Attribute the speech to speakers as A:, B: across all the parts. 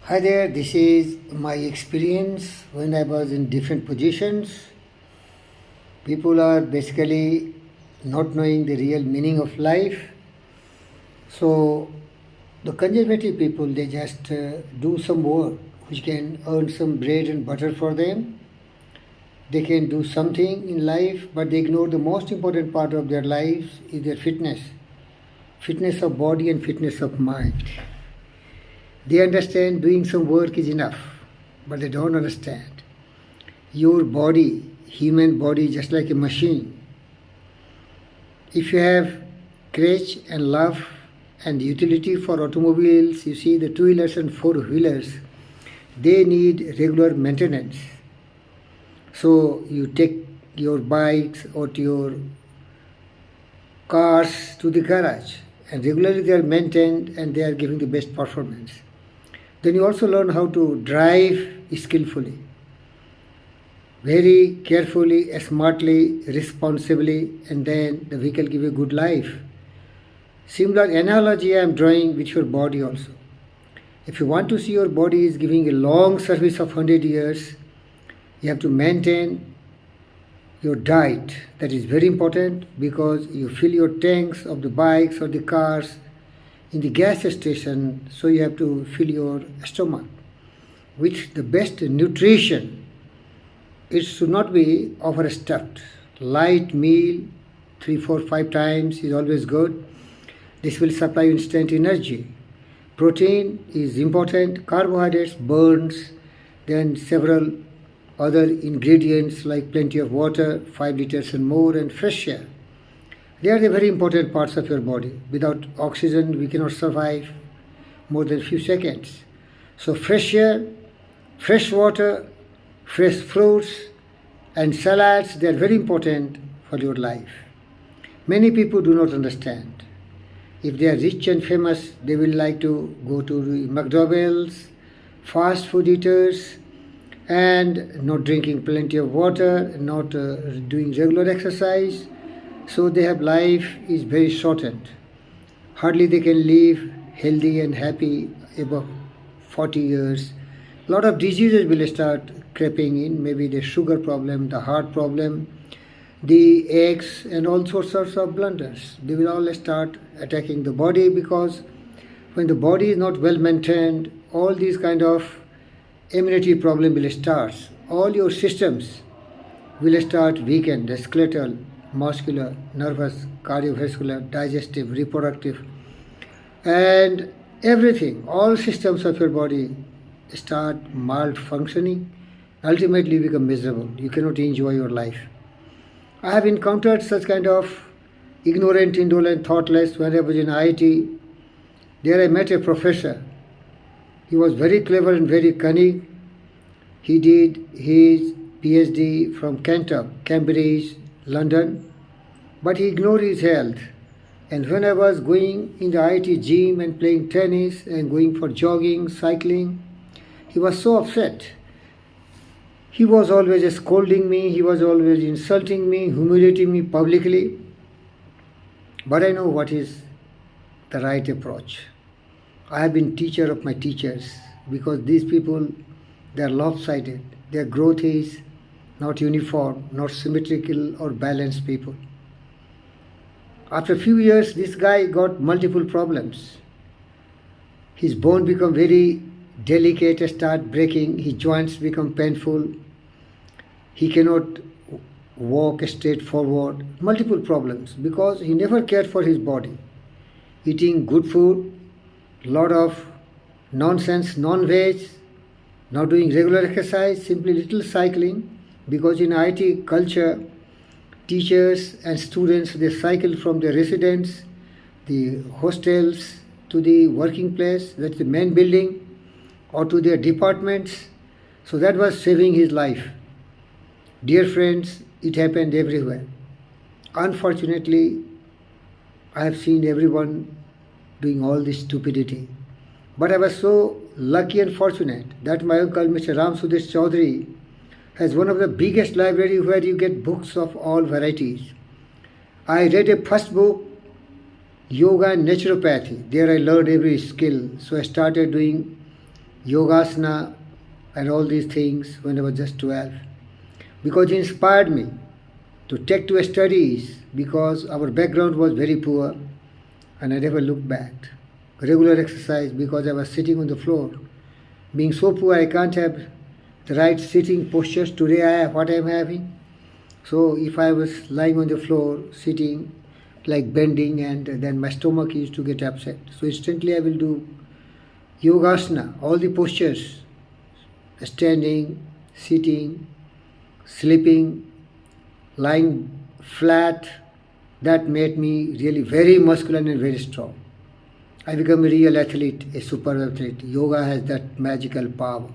A: Hi there, this is my experience when I was in different positions. People are basically not knowing the real meaning of life. So, the conservative people, they just do some work which can earn some bread and butter for them. They can do something in life, but they ignore the most important part of their lives is their fitness of body and fitness of mind. They understand doing some work is enough, but they don't understand. Your body, human body, is just like a machine. If you have courage and love and utility for automobiles, you see the two-wheelers and four-wheelers, they need regular maintenance. So you take your bikes or to your cars to the garage and regularly they are maintained and they are giving the best performance. Then you also learn how to drive skillfully, very carefully, smartly, responsibly, and then the vehicle give you a good life. Similar analogy I am drawing with your body also. If you want to see your body is giving a long service of 100 years, you have to maintain your diet. That is very important because you fill your tanks of the bikes or the cars in the gas station, so you have to fill your stomach with the best nutrition. It should not be overstuffed. Light meal 3, 4, 5 times is always good. This will supply instant energy. Protein is important, carbohydrates burns, then several other ingredients like plenty of water, 5 liters and more, and fresh air. They are the very important parts of your body. Without oxygen, we cannot survive more than a few seconds. So fresh air, fresh water, fresh fruits and salads, they are very important for your life. Many people do not understand. If they are rich and famous, they will like to go to the McDonald's, fast food eaters, and not drinking plenty of water, not doing regular exercise. So their life is very shortened. Hardly they can live healthy and happy above 40 years. A lot of diseases will start creeping in, maybe the sugar problem, the heart problem, the aches and all sorts of blunders. They will all start attacking the body because when the body is not well maintained, all these kind of immunity problem will start. All your systems will start weakened, the skeletal, muscular, nervous, cardiovascular, digestive, reproductive, and everything, all systems of your body start malfunctioning, ultimately become miserable. You cannot enjoy your life. I have encountered such kind of ignorant, indolent, thoughtless when I was in IIT. There I met a professor. He was very clever and very cunning. He did his PhD from Kentucky, Cambridge, London, but he ignored his health. And when I was going in the IIT gym and playing tennis and going for jogging, cycling, he was so upset. He was always scolding me, he was always insulting me, humiliating me publicly. But I know what is the right approach. I have been teacher of my teachers because these people, they are lopsided. Their growth is not uniform, not symmetrical or balanced people. After a few years, this guy got multiple problems. His bone become very delicate, start breaking, his joints become painful, he cannot walk straight forward, multiple problems because he never cared for his body. Eating good food, lot of nonsense, non-veg, not doing regular exercise, simply little cycling, because in IT culture, teachers and students, they cycle from their residence, the hostels, to the working place, that's the main building, or to their departments. So that was saving his life. Dear friends, it happened everywhere. Unfortunately, I have seen everyone doing all this stupidity. But I was so lucky and fortunate that my uncle, Mr. Ram Sudesh Chaudhary, has one of the biggest library where you get books of all varieties. I read a first book, Yoga and Naturopathy. There I learned every skill. So I started doing yogasana and all these things when I was just 12. Because it inspired me to take to studies because our background was very poor and I never looked back. Regular exercise because I was sitting on the floor. Being so poor, I can't have the right sitting postures. Today I have what I am having. So if I was lying on the floor, sitting, like bending, and then my stomach used to get upset. So instantly I will do yogasana, all the postures, standing, sitting, sleeping, lying flat. That made me really very muscular and very strong. I became a real athlete, a super athlete. Yoga has that magical power.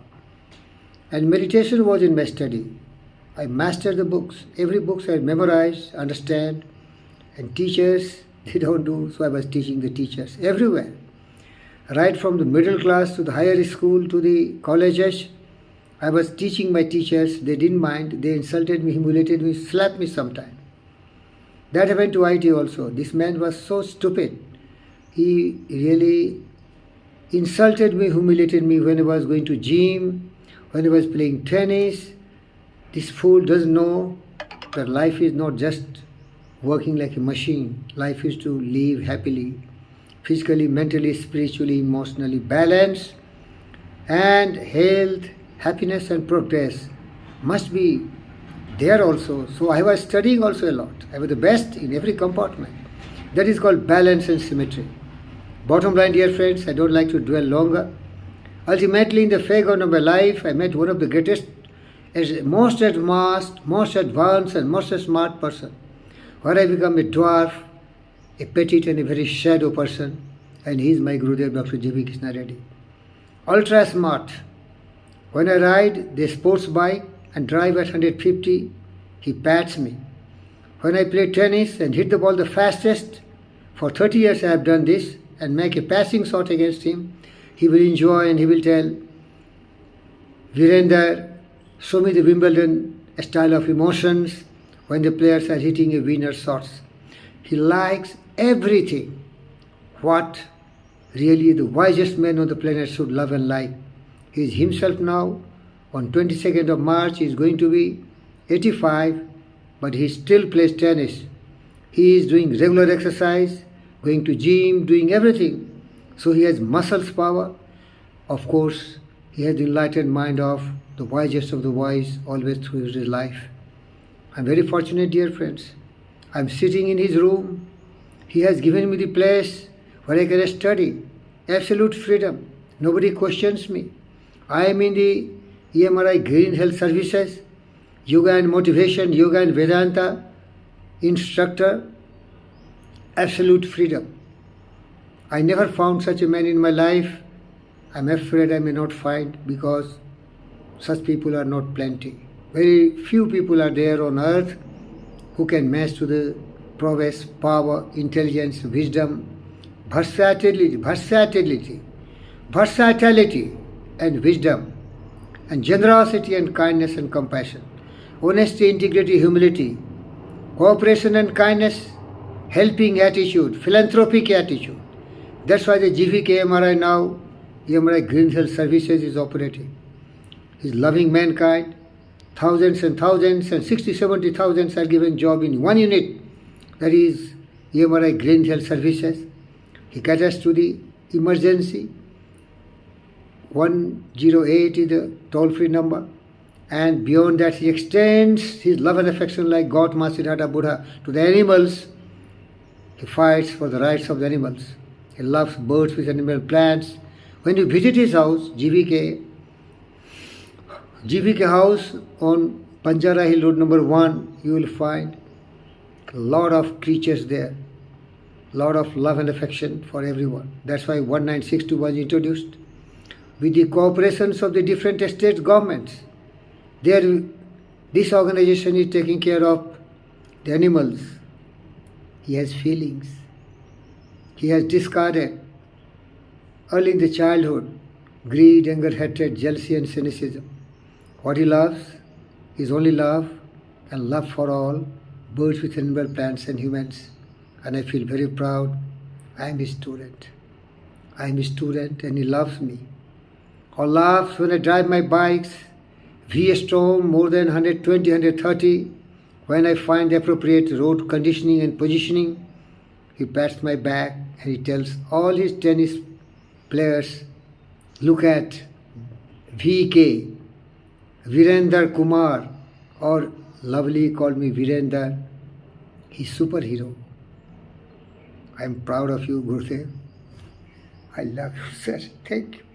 A: And meditation was in my study. I mastered the books. Every book I memorized, understand. And teachers, they don't do, so I was teaching the teachers everywhere. Right from the middle class to the higher school to the colleges, I was teaching my teachers. They didn't mind. They insulted me, humiliated me, slapped me sometimes. That happened to IT also. This man was so stupid. He really insulted me, humiliated me when I was going to gym, when I was playing tennis. This fool doesn't know that life is not just working like a machine. Life is to live happily, physically, mentally, spiritually, emotionally, balanced, and health, happiness and progress must be there also. So I was studying also a lot. I was the best in every compartment. That is called balance and symmetry. Bottom line, dear friends, I don't like to dwell longer. Ultimately, in the figure of my life, I met one of the greatest, most advanced, and most smart person. Where I become a dwarf, a petite and a very shadow person, and he is my Gurudev, Dr. J.V. Krishna Reddy. Ultra smart. When I ride the sports bike and drive at 150, he pats me. When I play tennis and hit the ball the fastest, for 30 years I have done this, and make a passing shot against him, he will enjoy and he will tell, Virender, show me the Wimbledon style of emotions when the players are hitting a winner shots. He likes everything what really the wisest man on the planet should love and like. He is himself now. On 22nd of March he is going to be 85, but he still plays tennis. He is doing regular exercise, going to gym, doing everything. So he has muscles power. Of course, he has the enlightened mind of the wisest of the wise always through his life. I'm very fortunate, dear friends. I'm sitting in his room. He has given me the place where I can study. Absolute freedom. Nobody questions me. I am in the EMRI Green Health Services, Yoga and Motivation, Yoga and Vedanta instructor. Absolute freedom. I never found such a man in my life. I'm afraid I may not find because such people are not plenty. Very few people are there on earth who can match to the prowess, power, intelligence, wisdom, versatility, and wisdom, and generosity and kindness and compassion, honesty, integrity, humility, cooperation and kindness, helping attitude, philanthropic attitude. That's why the GVKMRI now, EMRI Green Health Services is operating. He's loving mankind. Thousands and thousands and 60, 70 thousands are given job in one unit. That is EMRI Green Health Services. He caters to the emergency. 108 is the toll-free number. And beyond that, he extends his love and affection like Gautama Siddhartha Buddha to the animals. He fights for the rights of the animals. He loves birds, fish, animal, plants. When you visit his house, GVK house on Banjara Hill Road number 1, you will find a lot of creatures there. Lot of love and affection for everyone. That's why 1962 was introduced. With the cooperations of the different state governments, this organization is taking care of the animals. He has feelings. He has discarded early in the childhood greed, anger, hatred, jealousy and cynicism. What he loves is only love and love for all, birds with animal, plants and humans. And I feel very proud. I am his student. I am his student and he loves me. or laughs when I drive my bikes, V storm more than 120, 130. When I find the appropriate road conditioning and positioning, he pats my back and he tells all his tennis players, look at VK, Virender Kumar, or lovely called me Virender. He's superhero. I am proud of you, Gurudev. I love you, sir. Thank you.